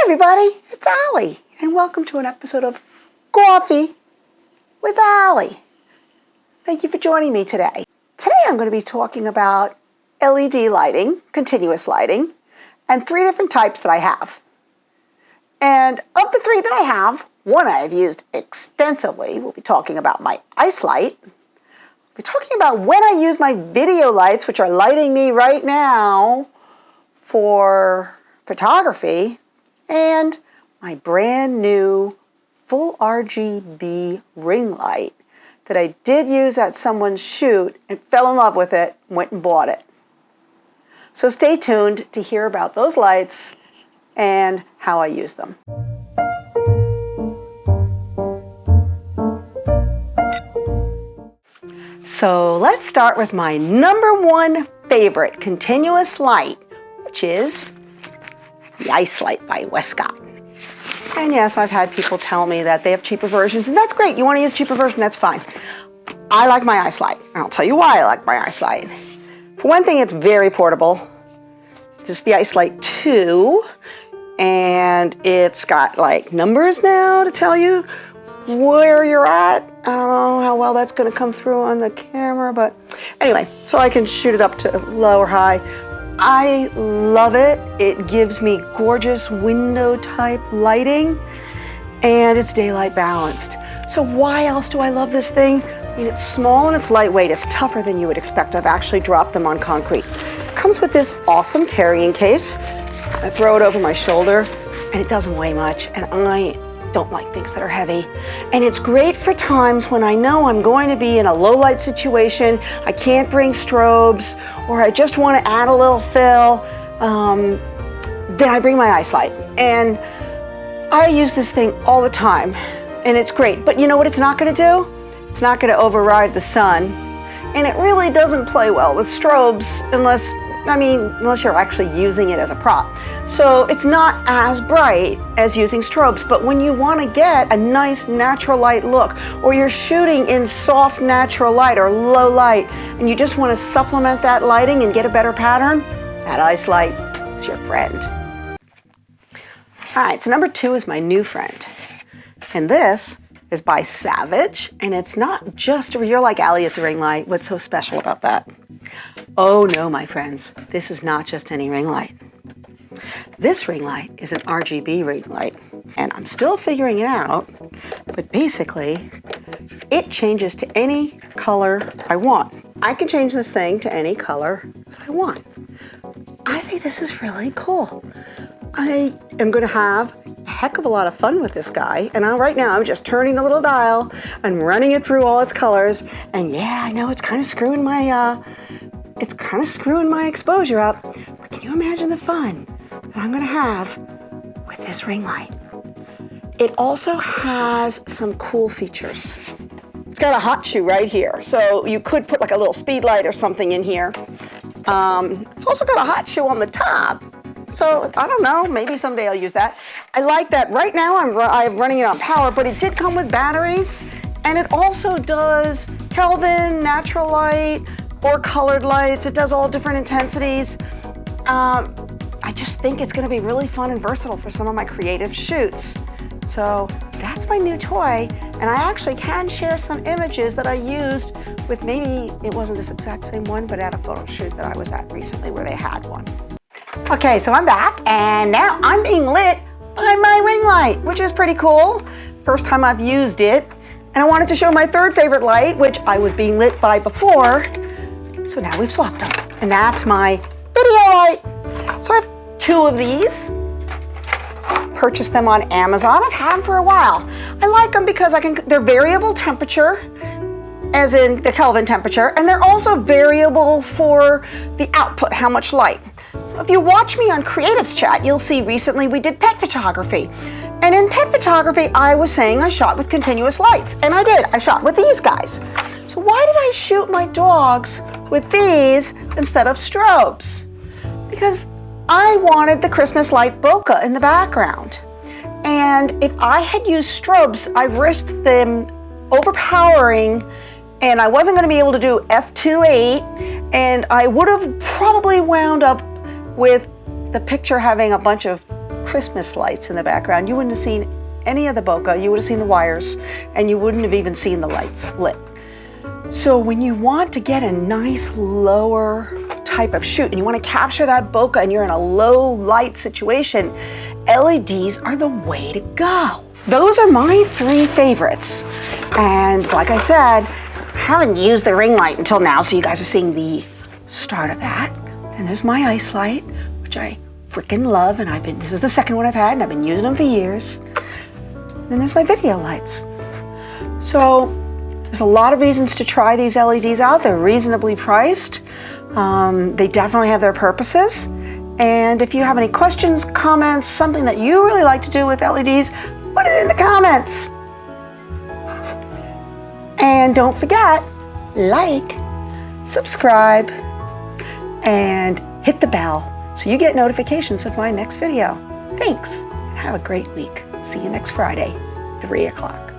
everybody, it's Allie, and welcome to an episode of Coffee with Allie. Thank you for joining me today. Today I'm going to be talking about LED lighting, continuous lighting, and 3 different types that I have. And of the 3 that I have, one I have used extensively. We'll be talking about my ice light. We'll be talking about when I use my video lights, which are lighting me right now for photography, and my brand new full RGB ring light that I did use at someone's shoot and fell in love with it, went and bought it. So stay tuned to hear about those lights and how I use them. So let's start with my #1 favorite continuous light, which is the Ice Light by Wescott. And yes, I've had people tell me that they have cheaper versions, and that's great. You want to use a cheaper version, that's fine. I like my ice light, and I'll tell you why I like my ice light. For one thing, it's very portable. This is the Ice Light 2, and it's got like numbers now to tell you where you're at. I don't know how well that's going to come through on the camera, but anyway, so I can shoot it up to low or high. I love it. It gives me gorgeous window type lighting, and it's daylight balanced. So why else do I love this thing? I mean, it's small and it's lightweight. It's tougher than you would expect. I've actually dropped them on concrete. It comes with this awesome carrying case. I throw it over my shoulder, and it doesn't weigh much, and I don't like things that are heavy. And it's great for times when I know I'm going to be in a low light situation, I can't bring strobes, or I just want to add a little fill, then I bring my ice light. And I use this thing all the time, and it's great. But you know what it's not going to do? It's not going to override the sun. And it really doesn't play well with strobes unless you're actually using it as a prop. So it's not as bright as using strobes, but when you want to get a nice natural light look, or you're shooting in soft natural light or low light, and you just want to supplement that lighting and get a better pattern, that ice light is your friend. All right, so #2 is my new friend. And this is by Savage, and it's not just, you're like, Allie, it's a ring light. What's so special about that? Oh no, my friends, this is not just any ring light. This ring light is an RGB ring light, and I'm still figuring it out, but basically, it changes to any color I want. I can change this thing to any color that I want. I think this is really cool. I am going to have a heck of a lot of fun with this guy, and right now I'm just turning the little dial and running it through all its colors, and yeah, I know it's kind of screwing my exposure up, but can you imagine the fun that I'm going to have with this ring light? It also has some cool features. It's got a hot shoe right here, so you could put like a little speed light or something in here. It's also got a hot shoe on the top. So I don't know, maybe someday I'll use that. I like that. Right now I'm running it on power, but it did come with batteries, and it also does Kelvin, natural light, or colored lights. It does all different intensities. I just think it's going to be really fun and versatile for some of my creative shoots. So that's my new toy, and I actually can share some images that I used with, maybe it wasn't this exact same one, but at a photo shoot that I was at recently where they had one. Okay, so I'm back, and now I'm being lit by my ring light, which is pretty cool. First time I've used it, and I wanted to show my 3rd favorite light, which I was being lit by before. So now we've swapped them, and that's my video light. So I have 2 of these. Purchased them on Amazon. I've had them for a while. I like them because they're variable temperature, as in the Kelvin temperature, and they're also variable for the output, how much light. So if you watch me on Creatives Chat, you'll see recently we did pet photography. And in pet photography, I was saying I shot with continuous lights, and I did. I shot with these guys. So why did I shoot my dogs with these instead of strobes? Because I wanted the Christmas light bokeh in the background. And if I had used strobes, I risked them overpowering, and I wasn't going to be able to do f2.8, and I would have probably wound up with the picture having a bunch of Christmas lights in the background. You wouldn't have seen any of the bokeh, you would have seen the wires, and you wouldn't have even seen the lights lit. So when you want to get a nice lower type of shoot and you want to capture that bokeh and you're in a low light situation, LEDs are the way to go. Those are my 3 favorites. And like I said, I haven't used the ring light until now, so you guys are seeing the start of that. Then there's my ice light, which I freaking love, and this is the second one I've had, and I've been using them for years. Then there's my video lights. So there's a lot of reasons to try these LEDs out. They're reasonably priced. They definitely have their purposes. And if you have any questions, comments, something that you really like to do with LEDs, put it in the comments. And don't forget, like, subscribe, and hit the bell so you get notifications of my next video. Thanks, and have a great week. See you next Friday, 3 o'clock.